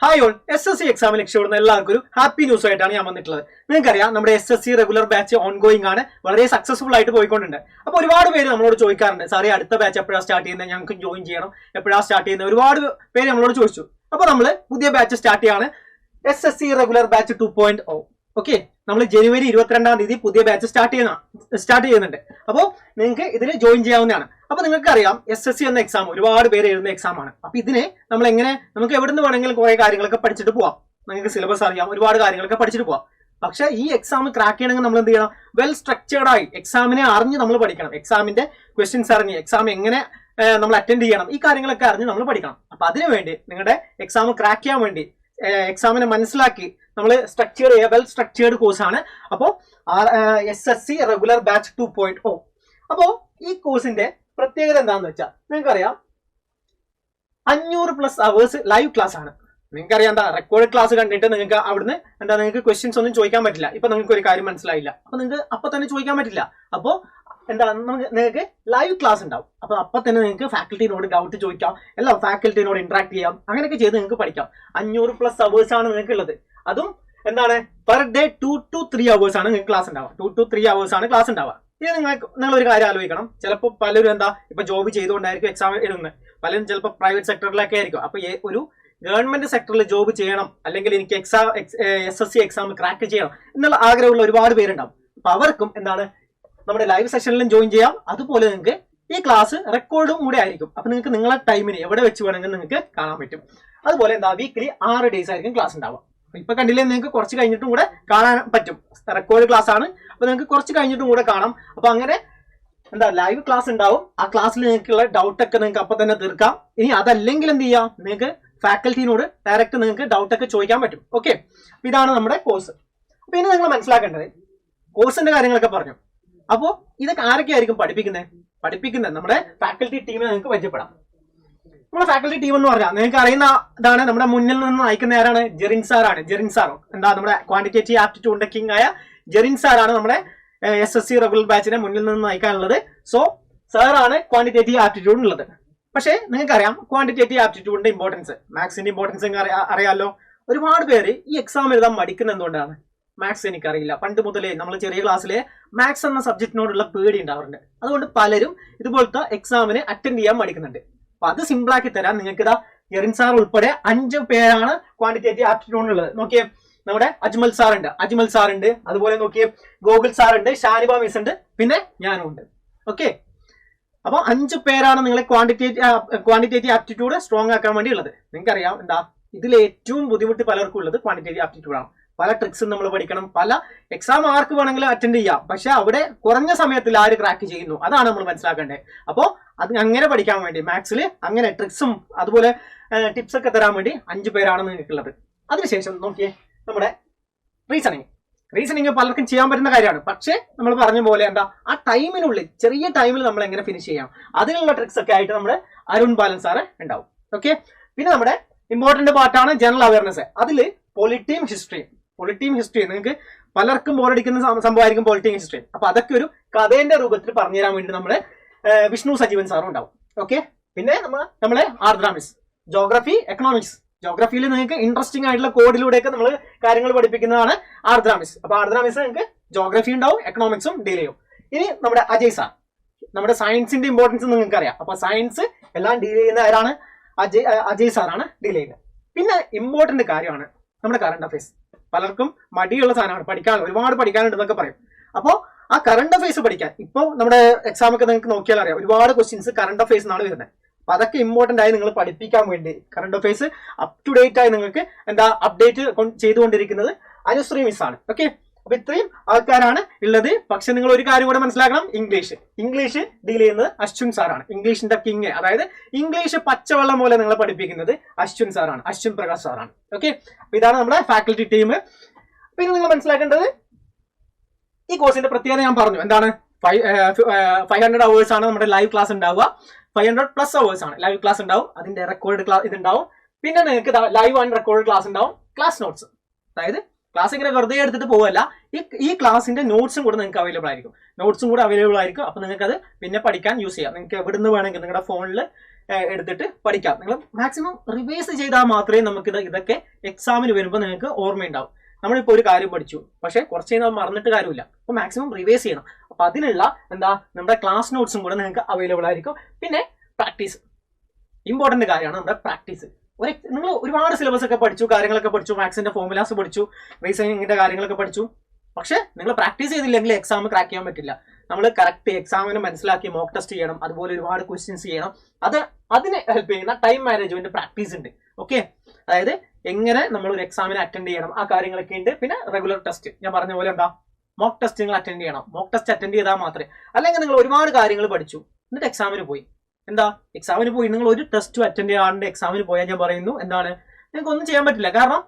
Hi all, SSC എക്സാമിന് രക്ഷപ്പെടുന്ന എല്ലാവർക്കും ഒരു ഹാപ്പി ന്യൂസ് ആയിട്ടാണ് ഞാൻ വന്നിട്ടുള്ളത്. നിങ്ങൾക്കറിയാം, നമ്മുടെ SSC റെഗുലർ ബാച്ച് ഓൺഗോയിങ് ആണ്, വളരെ സക്സസ്ഫുൾ ആയിട്ട് പോയിക്കൊണ്ടുണ്ട്. അപ്പോൾ ഒരുപാട് പേര് നമ്മളോട് ചോദിക്കാറുണ്ട്, സാറേ അടുത്ത ബാച്ച് എപ്പോഴാണ് സ്റ്റാർട്ട് ചെയ്യുന്നത്, ഞങ്ങൾക്ക് ജോയിൻ ചെയ്യണം, എപ്പോഴാണ് സ്റ്റാർട്ട് ചെയ്യുന്നത്, ഒരുപാട് പേര് നമ്മളോട് ചോദിച്ചു. അപ്പോൾ നമ്മൾ പുതിയ ബാച്ച് സ്റ്റാർട്ട് ചെയ്യാണ്, SSC റെഗുലർ ബാച്ച് 2.0. ഓക്കെ, നമ്മൾ ജനുവരി 22-ാം തീയതി പുതിയ ബാച്ച് സ്റ്റാർട്ട് ചെയ്യുന്നുണ്ട്. അപ്പോൾ നിങ്ങൾക്ക് ഇതിൽ ജോയിൻ ചെയ്യാവുന്നതാണ്. അപ്പൊ നിങ്ങൾക്ക് അറിയാം, SSC എന്ന എക്സാം ഒരുപാട് പേര് എഴുതുന്ന എക്സാം ആണ്. അപ്പൊ ഇതിനെ നമ്മൾ എങ്ങനെ, നമുക്ക് എവിടെ നിന്ന് വേണമെങ്കിലും കുറെ കാര്യങ്ങളൊക്കെ പഠിച്ചിട്ട് പോവാം. നിങ്ങൾക്ക് സിലബസ് അറിയാം, ഒരുപാട് കാര്യങ്ങളൊക്കെ പഠിച്ചിട്ട് പോവാം. പക്ഷെ ഈ എക്സാം ക്രാക്ക് ചെയ്യണമെങ്കിൽ നമ്മൾ എന്ത് ചെയ്യണം? വെൽ സ്ട്രക്ചേർഡ് ആയി എക്സാമിനെ അറിഞ്ഞ് നമ്മൾ പഠിക്കണം. എക്സാമിന്റെ ക്വസ്റ്റ്യൻസ് അറിഞ്ഞ് എക്സാം എങ്ങനെ നമ്മൾ അറ്റൻഡ് ചെയ്യണം, ഈ കാര്യങ്ങളൊക്കെ അറിഞ്ഞ് നമ്മൾ പഠിക്കണം. അപ്പൊ അതിനുവേണ്ടി നിങ്ങളുടെ എക്സാം ക്രാക്ക് ചെയ്യാൻ വേണ്ടി എക്സാമിനെ മനസ്സിലാക്കി നമ്മൾ സ്ട്രക്ചേർഡ് ചെയ്യുക, വെൽ സ്ട്രക്ചേർഡ് കോഴ്സാണ്. അപ്പോൾ SSC റെഗുലർ ബാച്ച് 2.0. അപ്പോൾ ഈ കോഴ്സിന്റെ പ്രത്യേകത എന്താണെന്ന് വെച്ചാൽ, നിങ്ങൾക്കറിയാം 500+ അവേഴ്സ് ലൈവ് ക്ലാസ് ആണ്. നിങ്ങൾക്കറിയാം, എന്താ റെക്കോർഡ് ക്ലാസ് കണ്ടിട്ട് നിങ്ങൾക്ക് അവിടുന്ന് നിങ്ങൾക്ക് ക്വസ്റ്റ്യൻസ് ഒന്നും ചോദിക്കാൻ പറ്റില്ല. ഇപ്പൊ നിങ്ങൾക്ക് ഒരു കാര്യം മനസ്സിലായില്ല, അപ്പൊ നിങ്ങൾക്ക് അപ്പൊ തന്നെ ചോദിക്കാൻ പറ്റില്ല. അപ്പോൾ നിങ്ങൾക്ക് ലൈവ് ക്ലാസ് ഉണ്ടാവും. അപ്പൊ തന്നെ നിങ്ങൾക്ക് ഫാക്കൽറ്റിനോട് ഡൗട്ട് ചോദിക്കാം, എല്ലാം ഫാക്കൽറ്റിനോട് ഇന്ററാക്ട് ചെയ്യാം, അങ്ങനെയൊക്കെ ചെയ്ത് നിങ്ങൾക്ക് പഠിക്കാം. 500+ അവേഴ്സ് ആണ് നിങ്ങൾക്ക് ഉള്ളത്. അതും പെർ ഡേ 2 to 3 അവേഴ്സ് ആണ് നിങ്ങൾക്ക് ക്ലാസ് ഉണ്ടാവുക. 2 to 3 അവേഴ്സ് ആണ് ക്ലാസ് ഉണ്ടാവുക. ഇത് നിങ്ങൾ ഒരു കാര്യം ആലോചിക്കണം. ചിലപ്പോൾ പലരും ഇപ്പൊ ജോബ് ചെയ്തുകൊണ്ടായിരിക്കും എക്സാം എഴുതുന്നത്. പലരും ചിലപ്പോൾ പ്രൈവറ്റ് സെക്ടറിലൊക്കെ ആയിരിക്കും. അപ്പൊ ഒരു ഗവൺമെന്റ് സെക്ടറിൽ ജോബ് ചെയ്യണം, അല്ലെങ്കിൽ എനിക്ക് SSC എക്സാം ക്രാക്ക് ചെയ്യണം എന്നുള്ള ആഗ്രഹമുള്ള ഒരുപാട് പേരുണ്ടാവും. അപ്പൊ അവർക്കും നമ്മുടെ ലൈവ് സെഷനിലും ജോയിൻ ചെയ്യാം. അതുപോലെ നിങ്ങൾക്ക് ഈ ക്ലാസ് റെക്കോർഡും കൂടെ ആയിരിക്കും. അപ്പൊ നിങ്ങൾക്ക് നിങ്ങളെ ടൈമിന് എവിടെ വെച്ച് വേണമെങ്കിൽ നിങ്ങൾക്ക് കാണാൻ പറ്റും. അതുപോലെ വീക്കിലി 6 ഡേയ്സ് ആയിരിക്കും ക്ലാസ് ഉണ്ടാവുക. ഇപ്പൊ കണ്ടില്ലേ, നിങ്ങൾക്ക് കുറച്ച് കഴിഞ്ഞിട്ടും കൂടെ കാണാൻ പറ്റും. റെക്കോർഡ് ക്ലാസ് ആണ്, അപ്പൊ നിങ്ങൾക്ക് കുറച്ച് കഴിഞ്ഞിട്ടും കൂടെ കാണാം. അപ്പൊ അങ്ങനെ ലൈവ് ക്ലാസ് ഉണ്ടാവും. ആ ക്ലാസ്സിൽ നിങ്ങൾക്കുള്ള ഡൗട്ടൊക്കെ നിങ്ങൾക്ക് അപ്പൊ തന്നെ തീർക്കാം. ഇനി അതല്ലെങ്കിൽ എന്ത് ചെയ്യാം, നിങ്ങൾക്ക് ഫാക്കൽറ്റിനോട് ഡയറക്റ്റ് നിങ്ങൾക്ക് ഡൗട്ടൊക്കെ ചോദിക്കാൻ പറ്റും. ഓക്കെ, ഇതാണ് നമ്മുടെ കോഴ്സ്. അപ്പൊ ഇനി നിങ്ങൾ മനസ്സിലാക്കേണ്ടത്, കോഴ്സിന്റെ കാര്യങ്ങളൊക്കെ പറഞ്ഞു. അപ്പോൾ ഇതൊക്കെ ആരൊക്കെയായിരിക്കും പഠിപ്പിക്കുന്നത് നമ്മുടെ ഫാക്കൽറ്റി ടീമിനെ നിങ്ങൾക്ക് പരിചയപ്പെടാം. നമ്മുടെ ഫാക്കൽറ്റി ടീം എന്ന് പറഞ്ഞാൽ നിങ്ങൾക്ക് അറിയുന്ന ഇതാണ്. നമ്മുടെ മുന്നിൽ നിന്ന് നയിക്കുന്ന ആരാണ്? ജെറിൻ സാറാണ്. ജെറിൻ സാറോ നമ്മുടെ ക്വാണ്ടിറ്റേറ്റീവ് ആപ്റ്റിറ്റ്യൂഡിന്റെ കിങ് ആയ ജെറിൻ സാറാണ് നമ്മുടെ SSC റെഗുലർ ബാച്ചിനെ മുന്നിൽ നിന്ന് നയിക്കാനുള്ളത്. സോ സാറാണ് ക്വാണ്ടിറ്റേറ്റീവ് ആപ്റ്റിറ്റ്യൂഡ് ഉള്ളത്. പക്ഷേ നിങ്ങൾക്കറിയാം, ക്വാണ്ടിറ്റേറ്റീവ് ആപ്റ്റിറ്റ്യൂഡിന്റെ ഇമ്പോർട്ടൻസ്, മാത്സിന്റെ ഇമ്പോർട്ടൻസ് അറിയാമല്ലോ. ഒരുപാട് പേര് ഈ എക്സാം എഴുതാൻ മടിക്കുന്ന എന്തുകൊണ്ടാണ്? മാത്സ് എനിക്കറിയില്ല. പണ്ട് മുതലേ നമ്മൾ ചെറിയ ക്ലാസ്സിലെ മാത്സ് എന്ന സബ്ജക്റ്റിനോടുള്ള പേടി ഉണ്ടാവാറുണ്ട്. അതുകൊണ്ട് പലരും ഇതുപോലത്തെ എക്സാമിന് അറ്റൻഡ് ചെയ്യാൻ മടിക്കുന്നുണ്ട്. അപ്പൊ അത് സിമ്പിളാക്കി തരാൻ നിങ്ങൾക്ക് ജെറിൻ സാർ ഉൾപ്പെടെ 5 പേരാണ് ക്വാണ്ടിറ്റേറ്റീവ് ആപ്റ്റിറ്റ്യൂഡിനുള്ളത്. നോക്കിയേ, നമ്മുടെ അജ്മൽ സാർ ഉണ്ട്. അതുപോലെ നോക്കിയേ, ഗോകുൽ സാർ ഉണ്ട്, ഷാനിബ മിസ് ഉണ്ട്, പിന്നെ ഞാനും ഉണ്ട്. ഓക്കെ, അപ്പൊ 5 പേരാണ് നിങ്ങളെ ക്വാണ്ടിറ്റേറ്റീവ് ആപ്റ്റിറ്റ്യൂഡ് സ്ട്രോങ് ആക്കാൻ വേണ്ടി ഉള്ളത്. നിങ്ങൾക്കറിയാം, ഇതിൽ ഏറ്റവും ബുദ്ധിമുട്ട് പലർക്കും ഉള്ളത് ക്വാണ്ടിറ്റേറ്റീവ് ആപ്റ്റിറ്റ്യൂഡ് ആണ്. പല ട്രിക്സും നമ്മൾ പഠിക്കണം. പല എക്സാം ആർക്ക് വേണമെങ്കിലും അറ്റൻഡ് ചെയ്യാം. പക്ഷെ അവിടെ കുറഞ്ഞ സമയത്തിൽ ആര് ക്രാക്ക് ചെയ്യുന്നു, അതാണ് നമ്മൾ മനസ്സിലാക്കേണ്ടത്. അപ്പോൾ അത് അങ്ങനെ പഠിക്കാൻ വേണ്ടി മാത്സിൽ അങ്ങനെ ട്രിക്സും അതുപോലെ ടിപ്സ് ഒക്കെ തരാൻ വേണ്ടി 5 പേരാണ് നിങ്ങൾക്കുള്ളത്. അതിനുശേഷം നോക്കിയേ, നമ്മുടെ റീസണിങ് പലർക്കും ചെയ്യാൻ പറ്റുന്ന കാര്യമാണ്. പക്ഷെ നമ്മൾ പറഞ്ഞ പോലെ ആ ടൈമിനുള്ളിൽ, ചെറിയ ടൈമിൽ നമ്മൾ എങ്ങനെ ഫിനിഷ് ചെയ്യാം, അതിനുള്ള ട്രിക്സ് ഒക്കെ ആയിട്ട് നമ്മുടെ അരുൺ ബാലൻ സാറ് ഉണ്ടാവും. ഓക്കെ, പിന്നെ നമ്മുടെ ഇമ്പോർട്ടന്റ് പാർട്ടാണ് ജനറൽ അവയർനെസ്. അതിൽ പൊളിറ്റിയും ഹിസ്റ്ററി നിങ്ങൾക്ക് പലർക്കും ബോറടിക്കുന്ന സംഭവമായിരിക്കും പൊളിറ്റിയും ഹിസ്റ്ററി. അപ്പൊ അതൊക്കെ ഒരു കഥേന്റെ രൂപത്തിൽ പറഞ്ഞു തരാൻ വേണ്ടി നമ്മുടെ വിഷ്ണു സജീവൻ സാറും ഉണ്ടാവും. ഓക്കെ, പിന്നെ നമ്മളെ ആർദ്ര മിസ്, ജോഗ്രഫിയിൽ നിങ്ങൾക്ക് ഇൻട്രസ്റ്റിംഗ് ആയിട്ടുള്ള കോഡിലൂടെയൊക്കെ നമ്മൾ കാര്യങ്ങൾ പഠിപ്പിക്കുന്നതാണ് ആർദ്ര മിസ്. അപ്പൊ ആർദ്ര മിസ് നിങ്ങൾക്ക് ജോഗ്രഫി ഉണ്ടാവും, എക്കണോമിക്സും ഡീൽ ചെയ്യും. ഇനി നമ്മുടെ അജയ് സാർ, നമ്മുടെ സയൻസിന്റെ ഇമ്പോർട്ടൻസ് നിങ്ങൾക്ക് അറിയാം. അപ്പൊ സയൻസ് എല്ലാം ഡീൽ ചെയ്യുന്ന ആരാണ്? അജയ് സാറാണ് ഡീൽ ചെയ്യുന്നത്. പിന്നെ ഇമ്പോർട്ടന്റ് കാര്യമാണ് നമ്മുടെ കറണ്ട് അഫയേഴ്സ്. പലർക്കും മടിയുള്ള സാധനമാണ്, ഒരുപാട് പഠിക്കാനുണ്ട് എന്നൊക്കെ പറയും. അപ്പോൾ ആ കറണ്ട് അഫയേഴ്സ് പഠിക്കാൻ, ഇപ്പോൾ നമ്മുടെ എക്സാം ഒക്കെ നിങ്ങൾക്ക് നോക്കിയാൽ അറിയാം, ഒരുപാട് ക്വസ്റ്റ്യൻസ് കറണ്ട് അഫയേഴ്സ് എന്നാണ് വരുന്നത്. അപ്പൊ അതൊക്കെ ഇമ്പോർട്ടന്റ് ആയി നിങ്ങൾ പഠിപ്പിക്കാൻ വേണ്ടി current affairs up to date ആയി നിങ്ങൾക്ക് അപ്ഡേറ്റ് ചെയ്തുകൊണ്ടിരിക്കുന്നത് അനുശ്രീ മിസ് ആണ്. ഓക്കെ, അപ്പൊ ഇത്രയും ആൾക്കാരാണ് ഉള്ളത്. പക്ഷെ നിങ്ങൾ ഒരു കാര്യം കൂടെ മനസ്സിലാക്കണം, ഇംഗ്ലീഷ് ഡീൽ ചെയ്യുന്നത് അശ്വിൻ സാറാണ്. ഇംഗ്ലീഷിന്റെ കിങ്, അതായത് ഇംഗ്ലീഷ് പച്ചവെള്ളം പോലെ നിങ്ങളെ പഠിപ്പിക്കുന്നത് അശ്വിൻ പ്രകാശ് സാറാണ്. ഓക്കെ, അപ്പൊ ഇതാണ് നമ്മുടെ ഫാക്കൽറ്റി ടീം. പിന്നെ നിങ്ങൾ മനസ്സിലാക്കേണ്ടത്, ഈ കോഴ്സിന്റെ പ്രത്യേകത ഞാൻ പറഞ്ഞു. 500 അവേഴ്സ് ആണ് നമ്മുടെ ലൈവ് ക്ലാസ് ഉണ്ടാവുക. 500+ അവേഴ്സ് ആണ് ലൈവ് ക്ലാസ് ഉണ്ടാവും. അതിന്റെ റെക്കോർഡ് ക്ലാസ് ഇതുണ്ടാവും. പിന്നെ നിങ്ങൾക്ക് ലൈവ് ആൻഡ് റെക്കോർഡ് ക്ലാസ് ഉണ്ടാവും. ക്ലാസ് നോട്ട്സ്, അതായത് ക്ലാസ് ഇങ്ങനെ വെറുതെ എടുത്തിട്ട് പോവല്ല, ഈ ക്ലാസിന്റെ നോട്ട്സും കൂടെ നിങ്ങൾക്ക് അവൈലബിൾ ആയിരിക്കും. അപ്പൊ നിങ്ങൾക്ക് അത് പിന്നെ പഠിക്കാൻ യൂസ് ചെയ്യാം. നിങ്ങൾക്ക് എവിടെ നിന്ന് വേണമെങ്കിൽ നിങ്ങളുടെ ഫോണിൽ എടുത്തിട്ട് പഠിക്കാം. നിങ്ങൾ മാക്സിമം റിവൈസ് ചെയ്താൽ മാത്രമേ നമുക്ക് ഇതൊക്കെ എക്സാമിന് വരുമ്പോൾ നിങ്ങൾക്ക് ഓർമ്മയുണ്ടാവും. നമ്മളിപ്പോൾ ഒരു കാര്യം പഠിച്ചു, പക്ഷേ കുറച്ച് കഴിഞ്ഞാൽ മറന്നിട്ട് കാര്യമില്ല. അപ്പോൾ മാക്സിമം റിവൈസ് ചെയ്യണം. അപ്പോൾ അതിനുള്ള നമ്മുടെ ക്ലാസ് നോട്ട്സും കൂടെ നിങ്ങൾക്ക് അവൈലബിൾ ആയിരിക്കും. പിന്നെ പ്രാക്ടീസ്, ഇമ്പോർട്ടന്റ് കാര്യമാണ് നമ്മുടെ പ്രാക്ടീസ്. നിങ്ങൾ ഒരുപാട് സിലബസ് ഒക്കെ പഠിച്ചു, കാര്യങ്ങളൊക്കെ പഠിച്ചു, മാത്സിന്റെ ഫോർമുലാസ് പഠിച്ചു, റീസണിങ്ങിന്റെ കാര്യങ്ങളൊക്കെ പഠിച്ചു, പക്ഷെ നിങ്ങൾ പ്രാക്ടീസ് ചെയ്തില്ലെങ്കിൽ എക്സാം ക്രാക്ക് ചെയ്യാൻ പറ്റില്ല. നമ്മൾ കറക്റ്റ് എക്സാമിന് മനസ്സിലാക്കി മോക്ക് ടെസ്റ്റ് ചെയ്യണം, അതുപോലെ ഒരുപാട് ക്വസ്റ്റ്യൻസ് ചെയ്യണം. അതിന് ഹെൽപ്പ് ചെയ്യുന്ന ടൈം മാനേജ്മെന്റ് പ്രാക്ടീസ് ഉണ്ട്. ഓക്കെ, അതായത് എങ്ങനെ നമ്മൾ ഒരു എക്സാമിന് അറ്റൻഡ് ചെയ്യണം, ആ കാര്യങ്ങളൊക്കെ ഉണ്ട്. പിന്നെ റെഗുലർ ടെസ്റ്റ്, ഞാൻ പറഞ്ഞ പോലെ മോക്ക് ടെസ്റ്റ് നിങ്ങൾ അറ്റൻഡ് ചെയ്യണം. മോക്ക് ടെസ്റ്റ് അറ്റൻഡ് ചെയ്താൽ മാത്രമേ, അല്ലെങ്കിൽ നിങ്ങൾ ഒരുപാട് കാര്യങ്ങൾ പഠിച്ചു എന്നിട്ട് എക്സാമിന് പോയി, എക്സാമിന് പോയി നിങ്ങൾ ഒരു ടെസ്റ്റ് അറ്റൻഡ് ചെയ്യാണ്ട് എക്സാമിന് പോയാൽ ഞാൻ പറയുന്നു നിങ്ങൾക്ക് ഒന്നും ചെയ്യാൻ പറ്റില്ല. കാരണം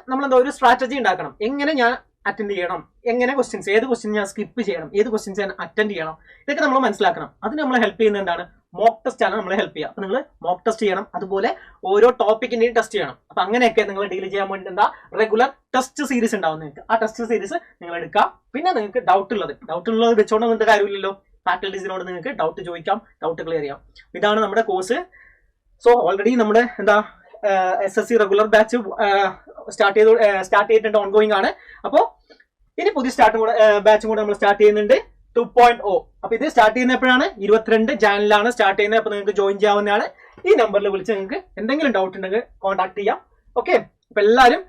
നമ്മൾ ഒരു സ്ട്രാറ്റജി ഉണ്ടാക്കണം. എങ്ങനെ ഞാൻ അറ്റൻഡ് ചെയ്യണം, എങ്ങനെ ക്വസ്റ്റ്യൻസ്, ഏത് ക്വസ്റ്റ്യൻ ഞാൻ സ്കിപ്പ് ചെയ്യണം, ഏത് ക്വസ്റ്റ്യൻസ് ഞാൻ അറ്റൻഡ് ചെയ്യണം, ഇതൊക്കെ നമ്മൾ മനസ്സിലാക്കണം. അതിന് നമ്മളെ ഹെൽപ്പ് ചെയ്യുന്നത് മോക്ക് ടെസ്റ്റ് ആണ് നമ്മളെ ഹെൽപ്പ് ചെയ്യുക. അപ്പൊ നിങ്ങൾ മോക്ക് ടെസ്റ്റ് ചെയ്യണം, അതുപോലെ ഓരോ ടോപ്പിക്കിന്റെയും ടെസ്റ്റ് ചെയ്യണം. അപ്പൊ അങ്ങനെയൊക്കെ നിങ്ങൾ ഡീൽ ചെയ്യാൻ വേണ്ടി റെഗുലർ ടെസ്റ്റ് സീരീസ് ഉണ്ടാവും നിങ്ങൾക്ക്. ആ ടെസ്റ്റ് സീരീസ് നിങ്ങൾ എടുക്കാം. പിന്നെ നിങ്ങൾക്ക് ഡൗട്ട് ഉള്ളത് വെച്ചോണ്ട് നിന്നിട്ട് കാര്യമില്ലല്ലോ. ഫാക്കൽറ്റീസിനോട് നിങ്ങൾക്ക് ഡൗട്ട് ചോദിക്കാം, ഡൗട്ട് ക്ലിയർ ചെയ്യാം. ഇതാണ് നമ്മുടെ കോഴ്സ്. സോ ഓൾറെഡി നമ്മുടെ SSC റെഗുലർ ബാച്ച് സ്റ്റാർട്ട് ചെയ്തിട്ടുണ്ട്, ഓൺഗോയിങ് ആണ്. അപ്പോൾ ഇനി പുതിയ ബാച്ചും കൂടെ നമ്മൾ സ്റ്റാർട്ട് ചെയ്യുന്നുണ്ട്, 2.0. അപ്പൊ ഇത് സ്റ്റാർട്ട് ചെയ്യുന്ന എപ്പോഴാണ്? 22 ജാനുവരിയിലാണ് സ്റ്റാർട്ട് ചെയ്യുന്നത്. അപ്പൊ നിങ്ങൾക്ക് ജോയിൻ ചെയ്യാവുന്നതാണ്. ഈ നമ്പറിൽ വിളിച്ച് നിങ്ങൾക്ക് എന്തെങ്കിലും ഡൗട്ട് ഉണ്ടെങ്കിൽ കോൺടാക്ട് ചെയ്യാം. ഓക്കെ, അപ്പൊ എല്ലാവരും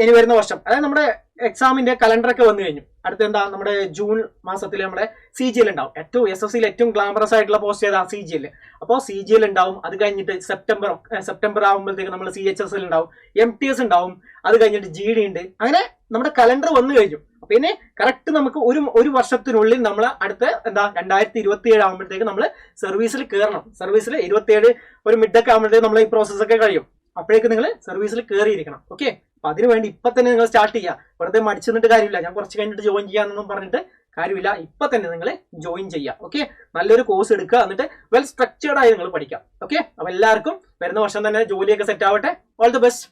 ഇനി വരുന്ന വർഷം, അതായത് നമ്മുടെ എക്സാമിന്റെ കലണ്ടറൊക്കെ വന്നു കഴിഞ്ഞു. അടുത്ത നമ്മുടെ ജൂൺ മാസത്തിൽ നമ്മുടെ CGL ഉണ്ടാവും. SSCയിൽ ഏറ്റവും ഗ്ലാമറസ് ആയിട്ടുള്ള പോസ്റ്റ് ചെയ്താൽ CGL. അപ്പോൾ CGL ഉണ്ടാവും. അത് കഴിഞ്ഞിട്ട് സെപ്റ്റംബർ ആകുമ്പോഴത്തേക്ക് നമ്മൾ CHSL ഉണ്ടാവും, MTS ഉണ്ടാവും. അത് കഴിഞ്ഞിട്ട് GD ഉണ്ട്. അങ്ങനെ നമ്മുടെ കലണ്ടർ വന്നു കഴിഞ്ഞു. പിന്നെ കറക്റ്റ് നമുക്ക് ഒരു വർഷത്തിനുള്ളിൽ നമ്മൾ അടുത്ത 2027 ആകുമ്പോഴത്തേക്ക് നമ്മൾ സർവീസിൽ കയറണം. സർവീസിൽ 27 ഒരു മിഡൊക്കെ ആകുമ്പോഴത്തേക്ക് നമ്മൾ ഈ പ്രോസസ് ഒക്കെ കഴിയും. അപ്പോഴേക്ക് നിങ്ങൾ സർവീസിൽ കയറിയിരിക്കണം. ഓക്കെ, അപ്പൊ അതിനുവേണ്ടി ഇപ്പൊ തന്നെ നിങ്ങൾ സ്റ്റാർട്ട് ചെയ്യുക. വെറുതെ മടിച്ചു നിന്നിട്ട് കാര്യമില്ല, ഞാൻ കുറച്ച് കഴിഞ്ഞിട്ട് ജോയിൻ ചെയ്യാന്നൊന്നും പറഞ്ഞിട്ട് കാര്യമില്ല. ഇപ്പൊ തന്നെ നിങ്ങൾ ജോയിൻ ചെയ്യുക. ഓക്കെ, നല്ലൊരു കോഴ്സ് എടുക്കുക, എന്നിട്ട് വെൽ സ്ട്രക്ചേർഡ് ആയി നിങ്ങൾ പഠിക്കാം. ഓക്കെ, അപ്പൊ എല്ലാവർക്കും വരുന്ന വർഷം തന്നെ ജോലിയൊക്കെ സെറ്റ് ആവട്ടെ. All the best.